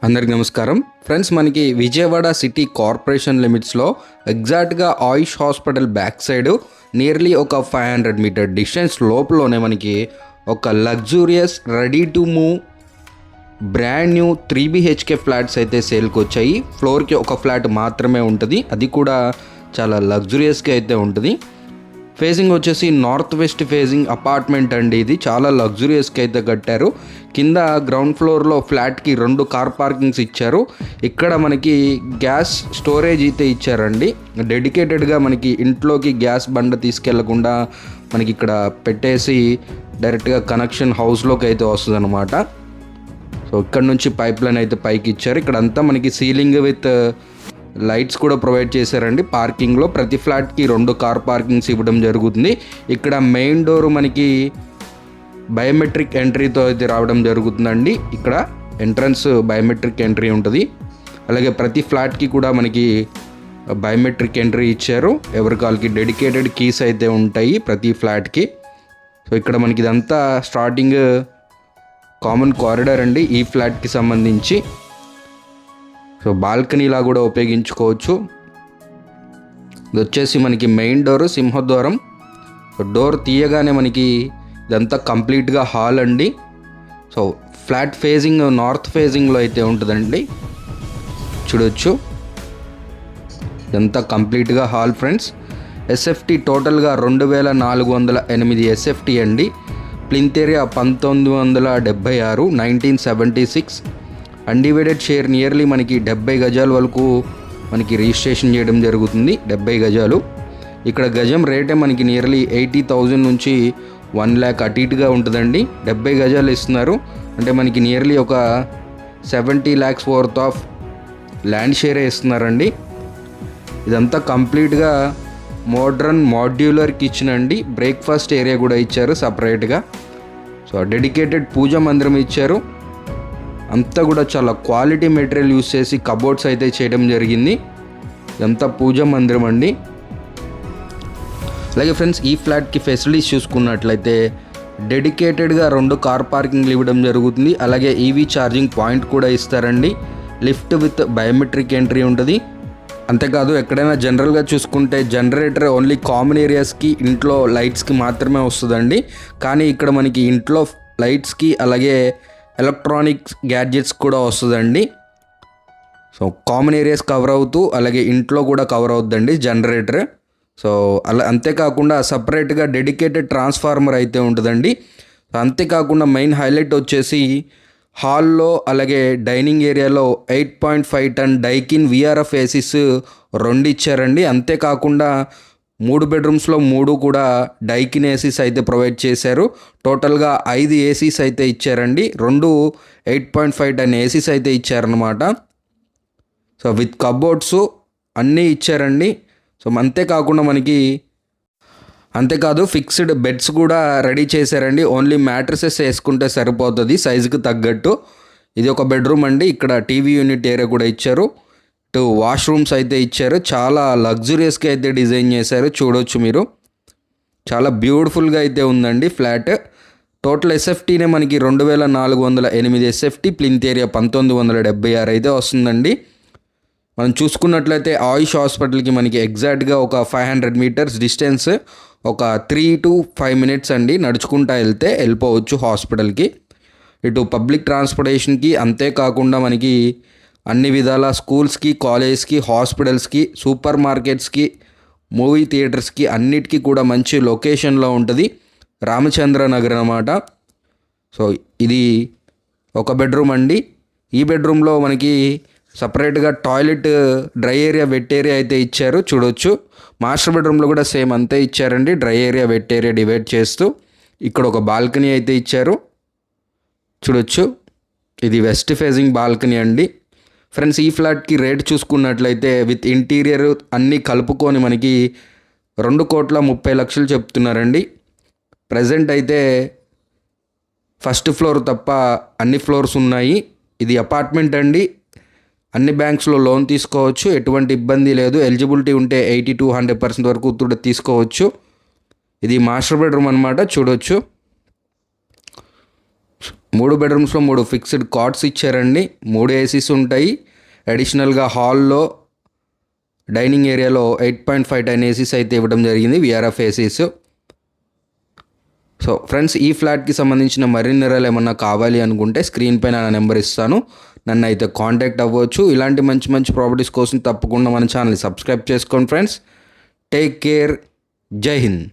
అందరికి నమస్కారం ఫ్రెండ్స్. మనకి విజయవాడ సిటీ కార్పొరేషన్ లిమిట్స్లో ఎగ్జాక్ట్గా ఆయుష్ హాస్పిటల్ బ్యాక్ సైడ్ నియర్లీ ఒక 500 మీటర్ డిస్టెన్స్ లోపలనే మనకి ఒక luxurious ready to move brand new 3 BHK flats అయితే సేల్కి వచ్చాయి. ఫ్లోర్కి ఒక ఫ్లాట్ మాత్రమే ఉంటుంది, అది కూడా చాలా లగ్జూరియస్గా అయితే ఉంటుంది. ఫేసింగ్ వచ్చేసి నార్త్ వెస్ట్ ఫేసింగ్ అపార్ట్మెంట్ అండి. ఇది చాలా లగ్జూరియస్గా అయితే కట్టారు. కింద గ్రౌండ్ ఫ్లోర్లో ఫ్లాట్కి 2 కార్ పార్కింగ్స్ ఇచ్చారు. ఇక్కడ మనకి గ్యాస్ స్టోరేజ్ అయితే ఇచ్చారండి. డెడికేటెడ్గా మనకి ఇంట్లోకి గ్యాస్ బండ తీసుకెళ్లకుండా మనకి ఇక్కడ పెట్టేసి డైరెక్ట్గా కనెక్షన్ హౌస్లోకి అయితే వస్తుంది అనమాట. సో ఇక్కడ నుంచి పైప్ లైన్ అయితే పైకి ఇచ్చారు. ఇక్కడంతా మనకి సీలింగ్ విత్ లైట్స్ కూడా ప్రొవైడ్ చేశారండి. పార్కింగ్లో ప్రతి ఫ్లాట్కి 2 కార్ పార్కింగ్స్ ఇవ్వడం జరుగుతుంది. ఇక్కడ మెయిన్ డోర్ మనకి బయోమెట్రిక్ ఎంట్రీతో అయితే రావడం జరుగుతుందండి. ఇక్కడ ఎంట్రన్స్ బయోమెట్రిక్ ఎంట్రీ ఉంటుంది. అలాగే ప్రతి ఫ్లాట్కి కూడా మనకి బయోమెట్రిక్ ఎంట్రీ ఇచ్చారు. ఎవరి కాల్కి డెడికేటెడ్ కీస్ అయితే ఉంటాయి ప్రతి ఫ్లాట్కి. సో ఇక్కడ మనకి ఇదంతా స్టార్టింగ్ కామన్ కారిడార్ అండి ఈ ఫ్లాట్కి సంబంధించి. సో బాల్కనీలా కూడా ఉపయోగించుకోవచ్చు. ఇది వచ్చేసి మనకి మెయిన్ డోర్ సింహద్వారం. డోర్ తీయగానే మనకి ఇదంతా కంప్లీట్గా హాల్ అండి. సో ఫ్లాట్ ఫేజింగ్ నార్త్ ఫేజింగ్లో అయితే ఉంటుందండి, చూడొచ్చు. ఇదంతా కంప్లీట్గా హాల్ ఫ్రెండ్స్. ఎస్ఎఫ్టీ టోటల్గా 2408 ఎస్ఎఫ్టీ అండి. Plinth area 1976 1976. Undivided share nearly మనకి 70 గజాల వరకు మనకి రిజిస్ట్రేషన్ చేయడం జరుగుతుంది. 70 గజాలు. ఇక్కడ గజం రేటే మనకి నియర్లీ 80,000 నుంచి 1 lakh అటు ఇటుగా ఉంటుందండి. 70 గజాలు ఇస్తున్నారు అంటే మనకి నియర్లీ ఒక 70 lakhs వర్త్ ఆఫ్ ల్యాండ్ షేరే ఇస్తున్నారండి. ఇదంతా కంప్లీట్గా మోడ్రన్ మాడ్యులర్ కిచెన్ అండి. బ్రేక్ఫాస్ట్ ఏరియా కూడా ఇచ్చారు సపరేట్గా. సో డెడికేటెడ్ పూజా మందిరం ఇచ్చారు. అంతా కూడా చాలా క్వాలిటీ మెటీరియల్ యూస్ చేసి కబోర్డ్స్ అయితే చేయడం జరిగింది. ఇదంతా పూజా మందిరం అండి. అలాగే ఫ్రెండ్స్, ఈ ఫ్లాట్కి ఫెసిలిటీస్ చూసుకున్నట్లయితే డెడికేటెడ్గా 2 కార్ పార్కింగ్లు ఇవ్వడం జరుగుతుంది. అలాగే ఈవీ ఛార్జింగ్ పాయింట్ కూడా ఇస్తారండి. లిఫ్ట్ విత్ బయోమెట్రిక్ ఎంట్రీ ఉంటుంది. అంతేకాదు ఎక్కడైనా జనరల్గా చూసుకుంటే జనరేటర్ ఓన్లీ కామన్ ఏరియాస్కి ఇంట్లో లైట్స్కి మాత్రమే వస్తుందండి. కానీ ఇక్కడ మనకి ఇంట్లో లైట్స్కి అలాగే ఎలక్ట్రానిక్స్ గ్యాడ్జెట్స్ కూడా వస్తుందండి. సో కామన్ ఏరియాస్ కవర్ అవుతూ అలాగే ఇంట్లో కూడా కవర్ అవుతుందండి జనరేటర్. సో అలా అంతేకాకుండా సపరేట్గా డెడికేటెడ్ ట్రాన్స్ఫార్మర్ అయితే ఉంటుందండి. అంతేకాకుండా మెయిన్ హైలైట్ వచ్చేసి హాల్లో అలాగే డైనింగ్ ఏరియాలో 8.5 ton డైకిన్ విఆర్ఎఫ్ ఏసీస్ 2 ఇచ్చారండి. అంతేకాకుండా 3 బెడ్రూమ్స్లో 3 కూడా డైకిన్ ఏసీస్ అయితే ప్రొవైడ్ చేశారు. టోటల్గా 5 ఏసీస్ అయితే ఇచ్చారండి. 2 8.5 ton ఏసీస్ అయితే ఇచ్చారనమాట. సో విత్ కబోర్డ్స్ అన్నీ ఇచ్చారండి. సో అంతేకాదు ఫిక్స్డ్ బెడ్స్ కూడా రెడీ చేశారండి. ఓన్లీ మ్యాట్రసెస్ వేసుకుంటే సరిపోతుంది సైజుకి తగ్గట్టు. ఇది ఒక బెడ్రూమ్ అండి. ఇక్కడ టీవీ యూనిట్ ఏరియా కూడా ఇచ్చారు. 2 వాష్రూమ్స్ అయితే ఇచ్చారు. చాలా లగ్జూరియస్గా అయితే డిజైన్ చేశారు, చూడొచ్చు మీరు. చాలా బ్యూటిఫుల్గా అయితే ఉందండి ఫ్లాట్. టోటల్ ఎస్ఎఫ్టీనే మనకి 2408 ఎస్ఎఫ్టీ. ప్లింత్ ఏరియా 1976 అయితే వస్తుందండి. మనం చూసుకున్నట్లయితే ఆయుష్ హాస్పిటల్కి మనకి ఎగ్జాక్ట్గా ఒక 500 మీటర్స్ డిస్టెన్స్, ఒక 3 to 5 minutes అండి. నడుచుకుంటా వెళ్ళిపోవచ్చు హాస్పిటల్కి. ఇటు పబ్లిక్ ట్రాన్స్పోర్టేషన్కి, అంతేకాకుండా మనకి అన్ని విధాల స్కూల్స్కి, కాలేజ్కి, హాస్పిటల్స్కి, సూపర్ మార్కెట్స్కి, మూవీ థియేటర్స్కి అన్నిటికీ కూడా మంచి లొకేషన్లో ఉంటుంది. రామచంద్ర నగర్ అన్నమాట. సో ఇది ఒక బెడ్రూమ్ అండి. ఈ బెడ్రూమ్లో మనకి సపరేట్గా toilet, dry area, wet area అయితే ఇచ్చారు, చూడొచ్చు. మాస్టర్ బెడ్రూమ్లో కూడా సేమ్ అంతే ఇచ్చారండి. Dry area, wet area divide చేస్తూ ఇక్కడ ఒక బాల్కనీ అయితే ఇచ్చారు, చూడొచ్చు. ఇది వెస్ట్ ఫేజింగ్ బాల్కనీ అండి. ఫ్రెండ్స్, ఈ ఫ్లాట్కి రేట్ చూసుకున్నట్లయితే విత్ ఇంటీరియర్ అన్నీ కలుపుకొని మనకి 2,30,00,000 చెప్తున్నారండి. ప్రజెంట్ అయితే ఫస్ట్ ఫ్లోర్ తప్ప అన్ని ఫ్లోర్స్ ఉన్నాయి. ఇది అపార్ట్మెంట్ అండి. అన్ని బ్యాంక్స్లో లోన్ తీసుకోవచ్చు, ఎటువంటి ఇబ్బంది లేదు. ఎలిజిబిలిటీ ఉంటే 80 to 100% వరకు కూడా తీసుకోవచ్చు. ఇది మాస్టర్ బెడ్రూమ్ అనమాట, చూడొచ్చు. 3 బెడ్రూమ్స్లో 3 ఫిక్స్డ్ కాట్స్ ఇచ్చారండి. 3 ఏసీస్ ఉంటాయి. అడిషనల్గా హాల్లో డైనింగ్ ఏరియాలో 8.5 టన్ ఏసీస్ అయితే ఇవ్వడం జరిగింది, విఆర్ఎఫ్ ఏసీస్. సో ఫ్రెండ్స్, ఈ ఫ్లాట్కి సంబంధించిన మరిన్ని వివరాలు ఏమన్నా కావాలి అనుకుంటే స్క్రీన్ పైన నా నెంబర్ ఇస్తాను, నన్ను అయితే కాంటాక్ట్ అవ్వచ్చు. ఇలాంటి మంచి మంచి ప్రాపర్టీస్ కోసం తప్పకుండా మన ఛానల్ని సబ్స్క్రైబ్ చేసుకోండి ఫ్రెండ్స్. Take care. జై హింద్.